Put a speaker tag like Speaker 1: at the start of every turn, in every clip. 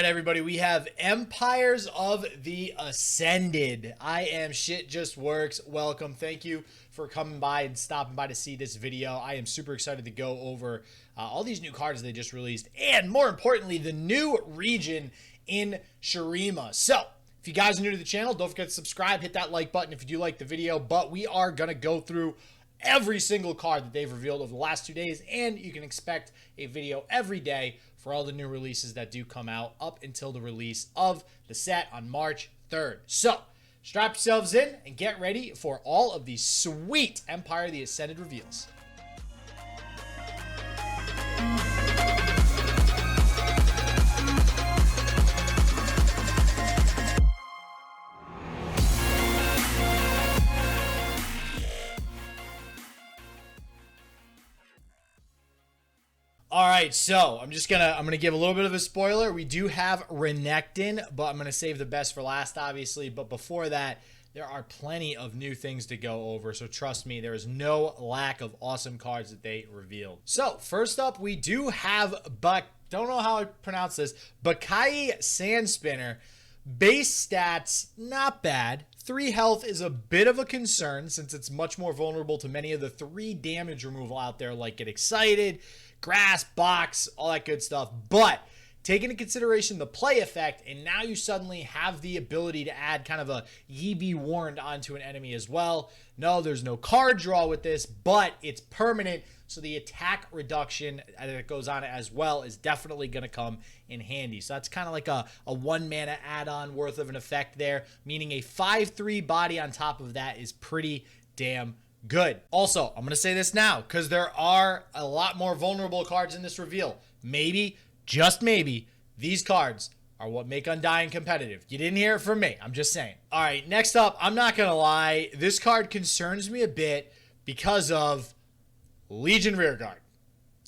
Speaker 1: right, everybody, we have Empires of the Ascended. I am Shit Just Works. Welcome. Thank you for coming by and stopping by to see this video. I am super excited to go over all these new cards they just released, and more importantly, the new region in Sharima. So, if you guys are new to the channel, don't forget to subscribe, hit that like button if you do like the video, but we are going to go through every single card that they've revealed over the last 2 days, and you can expect a video every day for all the new releases that do come out up until the release of the set on March 3rd. So, strap yourselves in and get ready for all of these sweet Empire of the Ascended reveals. All right, so I'm gonna give a little bit of a spoiler. We do have Renekton, but I'm gonna save the best for last, obviously. But before that, there are plenty of new things to go over. So trust me, there is no lack of awesome cards that they revealed. So first up, we do have don't know how I pronounce this, Bakai Sandspinner. Base stats, not bad. 3 health is a bit of a concern since it's much more vulnerable to many of the 3 damage removal out there, like Get Excited, Grass, Box, all that good stuff. But take into consideration the play effect, and now you suddenly have the ability to add kind of a Ye Be Warned onto an enemy as well. No, there's no card draw with this, but it's permanent, so the attack reduction that goes on it as well is definitely going to come in handy. So that's kind of like a 1 mana add-on worth of an effect there, meaning a 5/3 body on top of that is pretty damn good. Also, I'm going to say this now because there are a lot more vulnerable cards in this reveal. Maybe, just maybe, these cards are what make Undying competitive. You didn't hear it from me. I'm just saying. All right, next up, I'm not going to lie. This card concerns me a bit because of Legion Rearguard.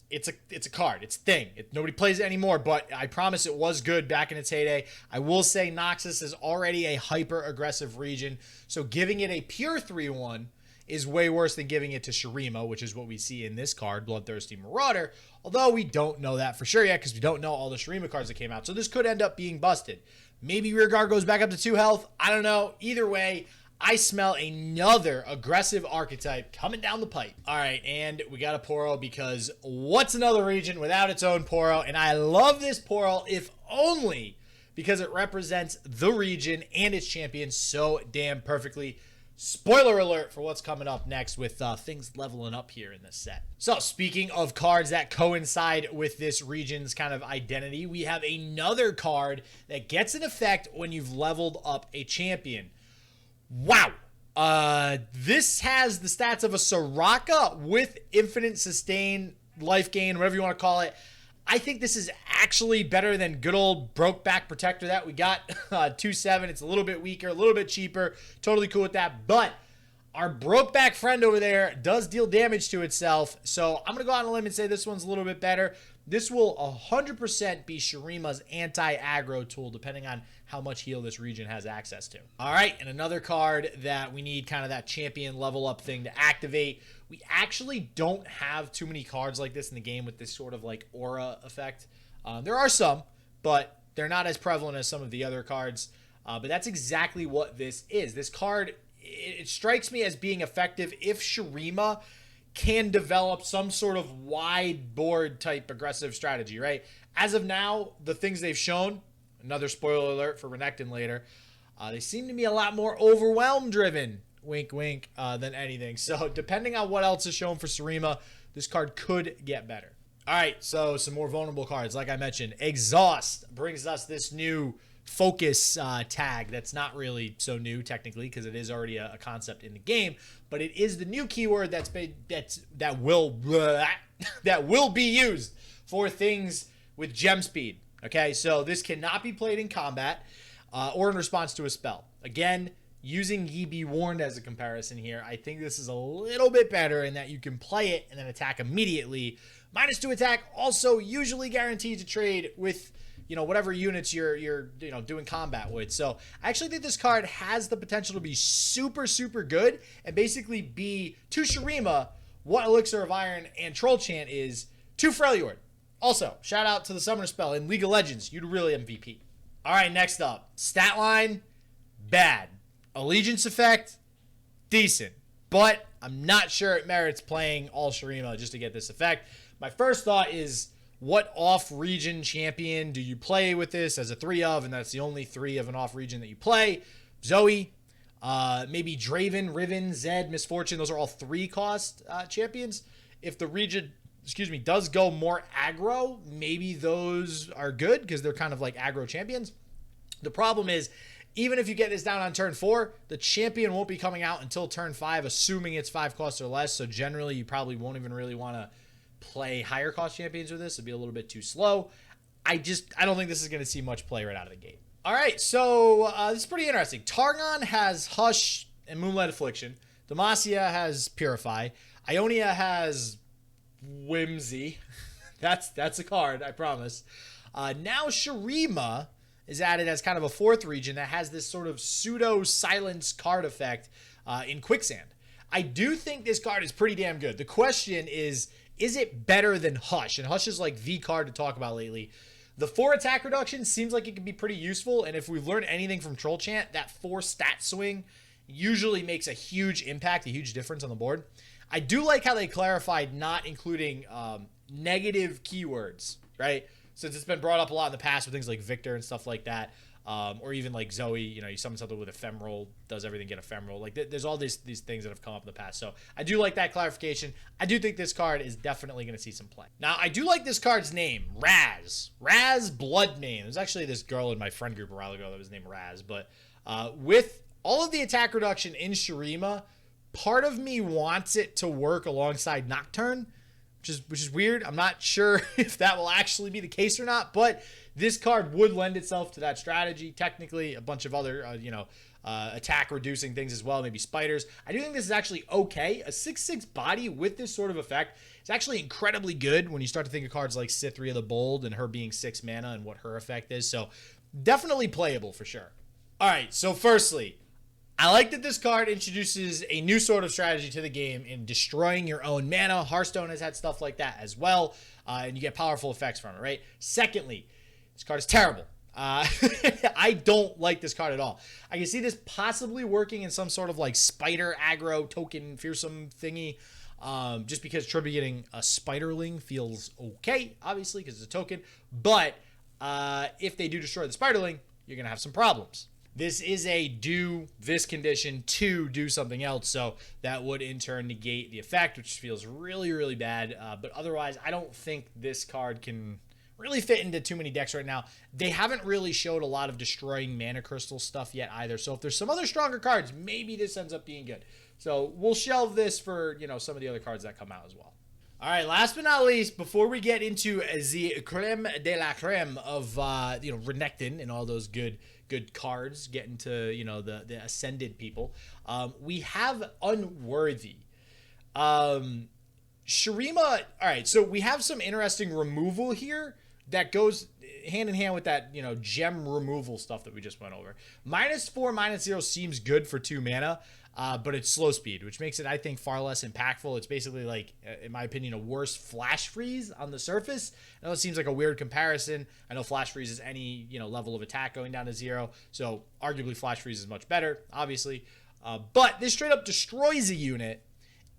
Speaker 1: It's a card. It's a thing. Nobody plays it anymore, but I promise it was good back in its heyday. I will say Noxus is already a hyper-aggressive region, so giving it a pure 3/1 is way worse than giving it to Sharima, which is what we see in this card, Bloodthirsty Marauder, although we don't know that for sure yet because we don't know all the Sharima cards that came out, so this could end up being busted. Maybe Rearguard goes back up to 2 health. I don't know. Either way, I smell another aggressive archetype coming down the pipe. All right, and we got a Poro because what's another region without its own Poro? And I love this Poro, if only because it represents the region and its champion so damn perfectly. Spoiler alert for what's coming up next with things leveling up here in this set. So speaking of cards that coincide with this region's kind of identity, we have another card that gets an effect when you've leveled up a champion. Wow. This has the stats of a Soraka with infinite sustain, life gain, whatever you want to call it. I think this is actually better than good old Brokeback Protector that we got. 2/7. It's a little bit weaker, a little bit cheaper. Totally cool with that. But our Brokeback friend over there does deal damage to itself. So I'm going to go out on a limb and say this one's a little bit better. This will 100% be Shurima's anti-aggro tool, depending on how much heal this region has access to. All right, and another card that we need kind of that champion level up thing to activate. We actually don't have too many cards like this in the game with this sort of like aura effect. There are some, but they're not as prevalent as some of the other cards. But that's exactly what this is. This card, it strikes me as being effective if Sharima can develop some sort of wide board type aggressive strategy, right? As of now, the things they've shown, another spoiler alert for Renekton later, they seem to be a lot more overwhelm driven, wink wink, than anything. So depending on what else is shown for Sharima, this card could get better. All right, so some more vulnerable cards. Like I mentioned, Exhaust brings us this new focus tag that's not really so new technically because it is already a concept in the game, but it is the new keyword that will be used for things with gem speed. Okay, so this cannot be played in combat or in response to a spell. Again, using Ye Be Warned as a comparison here, I think this is a little bit better in that you can play it and then attack immediately. -2 attack, also usually guaranteed to trade with whatever units you're doing combat with. So I actually think this card has the potential to be super, super good and basically be to Sharima what Elixir of Iron and Troll Chant is to Freljord. Also, shout out to the Summoner spell in League of Legends. You'd really MVP. All right, next up. Stat line, bad. Allegiance effect, decent. But I'm not sure it merits playing all Shurima just to get this effect. My first thought is, what off-region champion do you play with this as a 3 of, and that's the only 3 of an off-region that you play? Zoe, maybe Draven, Riven, Zed, Misfortune. Those are all 3-cost champions. If the region, does go more aggro, maybe those are good because they're kind of like aggro champions. The problem is, even if you get this down on turn 4, the champion won't be coming out until turn 5, assuming it's 5 costs or less. So generally, you probably won't even really want to play higher cost champions with this. It'd be a little bit too slow. I don't think this is going to see much play right out of the gate. All right, so this is pretty interesting. Targon has Hush and Moonlight Affliction. Demacia has Purify. Ionia has Whimsy. That's a card, I promise. Now Shurima is added as kind of a 4th region that has this sort of pseudo silence card effect in Quicksand. I do think this card is pretty damn good. The question is it better than Hush? And Hush is like the card to talk about lately. The 4 attack reduction seems like it can be pretty useful, and if we've learned anything from Troll Chant, that 4 stat swing usually makes a huge impact, a huge difference on the board. I do like how they clarified not including negative keywords, right? Since it's been brought up a lot in the past with things like Victor and stuff like that, or even like Zoe, you summon something with ephemeral, does everything get ephemeral. Like there's all these things that have come up in the past. So I do like that clarification. I do think this card is definitely going to see some play. Now, I do like this card's name, Raz. Raz Bloodmane. There's actually this girl in my friend group a while ago that was named Raz. But with all of the attack reduction in Shurima, part of me wants it to work alongside Nocturne, which is weird. I'm not sure if that will actually be the case or not, but this card would lend itself to that strategy. Technically, a bunch of other, attack reducing things as well, maybe spiders. I do think this is actually okay. A 6/6 body with this sort of effect is actually incredibly good when you start to think of cards like Cithria the Bold and her being 6 mana and what her effect is. So definitely playable for sure. All right, so firstly, I like that this card introduces a new sort of strategy to the game in destroying your own mana. Hearthstone has had stuff like that as well, and you get powerful effects from it, right? Secondly, this card is terrible. I don't like this card at all. I can see this possibly working in some sort of like spider aggro token fearsome thingy, just because tributing a spiderling feels okay, obviously, because it's a token. But if they do destroy the spiderling, you're going to have some problems. This is a do this condition to do something else, so that would in turn negate the effect, which feels really, really bad. But otherwise, I don't think this card can really fit into too many decks right now. They haven't really showed a lot of destroying mana crystal stuff yet either, so if there's some other stronger cards, maybe this ends up being good. So we'll shelve this for some of the other cards that come out as well. All right, last but not least, before we get into the creme de la creme of Renekton and all those good cards, getting to the ascended people, we have Unworthy. Sharima. All right, so we have some interesting removal here that goes hand in hand with that gem removal stuff that we just went over. -4, -0 seems good for 2 mana. But it's slow speed, which makes it, I think, far less impactful. It's basically like, in my opinion, a worse Flash Freeze on the surface. I know it seems like a weird comparison. I know Flash Freeze is any level of attack going down to 0, so arguably Flash Freeze is much better, obviously. But this straight up destroys a unit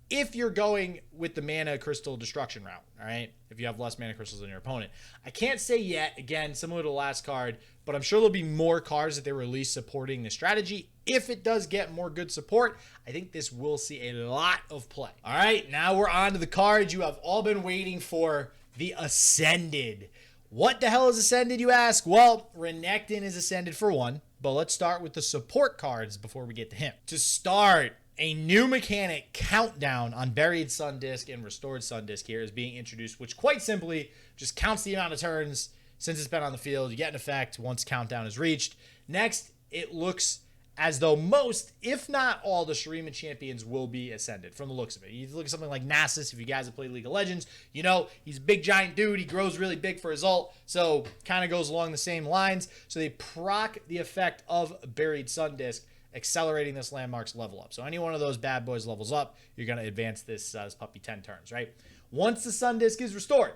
Speaker 1: if you're going with the mana crystal destruction route, all right? If you have less mana crystals than your opponent. I can't say yet, again, similar to the last card, but I'm sure there'll be more cards that they release supporting the strategy. If it does get more good support, I think this will see a lot of play. All right, now we're on to the cards you have all been waiting for, the Ascended. What the hell is Ascended, you ask? Well, Renekton is Ascended for one, but let's start with the support cards before we get to him. To start, a new mechanic, Countdown, on Buried Sun Disk and Restored Sun Disk here is being introduced, which quite simply just counts the amount of turns since it's been on the field. You get an effect once Countdown is reached. Next, it looks as though most, if not all, the Shurima champions will be Ascended from the looks of it. You look at something like Nasus, if you guys have played League of Legends, he's a big giant dude. He grows really big for his ult, so kind of goes along the same lines. So they proc the effect of Buried Sun Disk, accelerating this landmark's level up. So any one of those bad boys levels up, you're going to advance this puppy 10 turns, right? Once the Sun Disk is restored,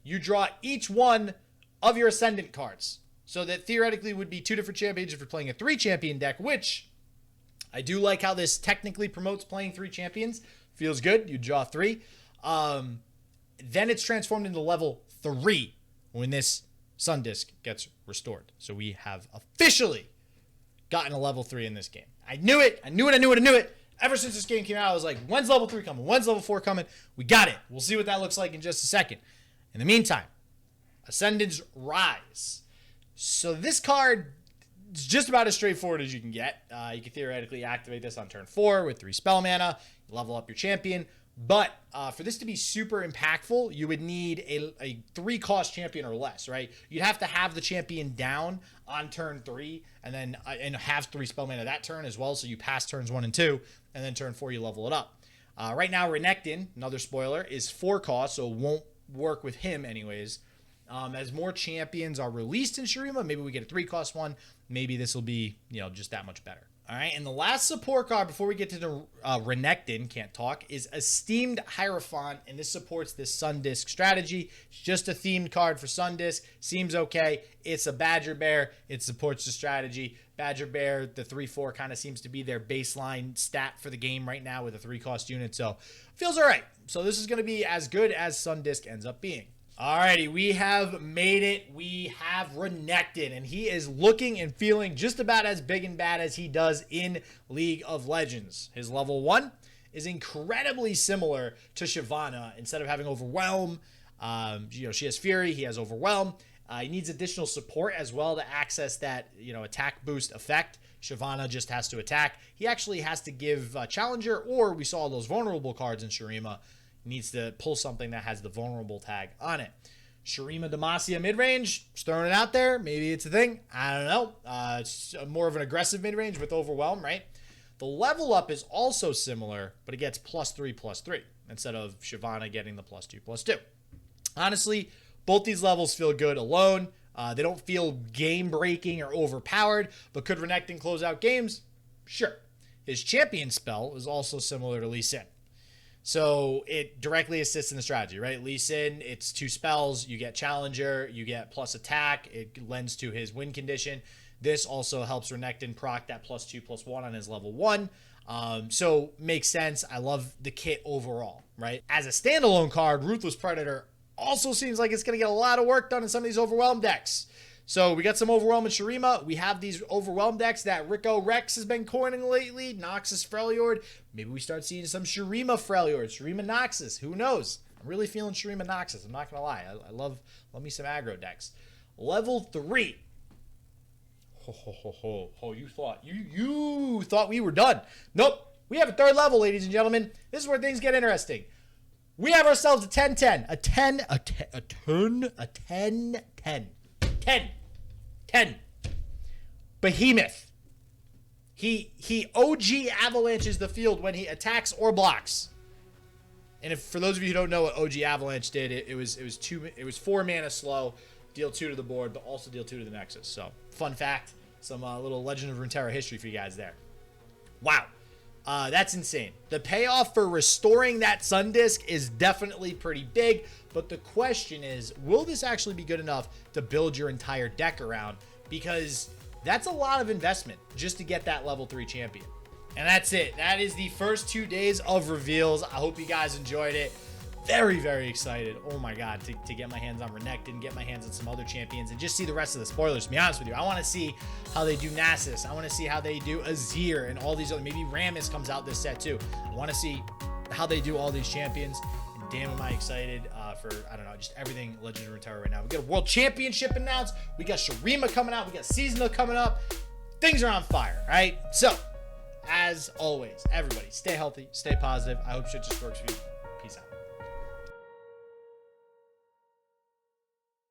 Speaker 1: you draw each one of your Ascendant cards. So that theoretically would be 2 different champions if you're playing a 3 champion deck, which I do like how this technically promotes playing 3 champions. Feels good. You draw 3. Then it's transformed into level 3 when this Sun Disc gets restored. So we have officially gotten a level 3 in this game. I knew it. I knew it. Ever since this game came out, I was like, when's level 3 coming? When's level 4 coming? We got it. We'll see what that looks like in just a second. In the meantime, Ascendant's Rise. So this card is just about as straightforward as you can get. You can theoretically activate this on turn 4 with 3 spell mana. You level up your champion. But for this to be super impactful, you would need a 3-cost champion or less, right? You'd have to have the champion down on turn 3 and then have 3 spell mana that turn as well. So you pass turns 1 and 2, and then turn 4 you level it up. Right now, Renekton, another spoiler, is 4 cost, so it won't work with him anyways. As more champions are released in Shurima, maybe we get a 3-cost one. Maybe this will be, just that much better. All right, and the last support card before we get to the Renekton, can't talk, is Esteemed Hierophant, and this supports this Sun Disc strategy. It's just a themed card for Sun Disc. Seems okay. It's a Badger Bear. It supports the strategy. Badger Bear, the 3/4 kind of seems to be their baseline stat for the game right now with a 3-cost unit, so feels all right. So this is going to be as good as Sun Disc ends up being. Alrighty, we have made it. We have Renekton, and he is looking and feeling just about as big and bad as he does in League of Legends. His level 1 is incredibly similar to Shyvana. Instead of having Overwhelm, she has Fury, he has Overwhelm. He needs additional support as well to access that, attack boost effect. Shyvana just has to attack. He actually has to give Challenger, or we saw those vulnerable cards in Shurima. Needs to pull something that has the vulnerable tag on it. Shurima Demacia midrange, just throwing it out there. Maybe it's a thing. I don't know. It's more of an aggressive midrange with Overwhelm, right? The level up is also similar, but it gets +3/+3 instead of Shyvana getting the +2/+2. Honestly, both these levels feel good alone. They don't feel game-breaking or overpowered, but could Renekton close out games? Sure. His champion spell is also similar to Lee Sin. So it directly assists in the strategy, right? Lee Sin, it's 2 spells. You get Challenger, you get plus attack. It lends to his win condition. This also helps Renekton proc that +2/+1 on his level 1. So makes sense. I love the kit overall, right? As a standalone card, Ruthless Predator also seems like it's going to get a lot of work done in some of these Overwhelm decks. So we got some Overwhelm in Shurima. We have these Overwhelm decks that Rico Rex has been coining lately. Noxus Freljord. Maybe we start seeing some Shurima Freljord. Shurima Noxus. Who knows? I'm really feeling Shurima Noxus. I'm not going to lie. I love me some aggro decks. Level 3. You thought we were done. Nope. We have a 3rd level, ladies and gentlemen. This is where things get interesting. We have ourselves a 10-10. A 10. Behemoth. He OG avalanches the field when he attacks or blocks. And if for those of you who don't know what OG Avalanche did, it was 4 mana slow, deal 2 to the board, but also deal 2 to the Nexus. So fun fact, some little Legend of Runeterra history for you guys there. Wow. That's insane. The payoff for restoring that Sun Disc is definitely pretty big, but the question is, will this actually be good enough to build your entire deck around? Because that's a lot of investment just to get that level 3 champion. And that's it. That is the first 2 days of reveals. I hope you guys enjoyed it. Very, very excited. Oh my God, to get my hands on Renekton, get my hands on some other champions, and just see the rest of the spoilers. To be honest with you, I want to see how they do Nasus. I want to see how they do Azir and all these other. Maybe Rammus comes out this set too. I want to see how they do all these champions. And damn, am I excited for, I don't know, just everything Legend of Runeterra right now. We got a World Championship announced. We got Sharima coming out. We got Seasonal coming up. Things are on fire, right? So, as always, everybody, stay healthy, stay positive. I hope shit just works for you.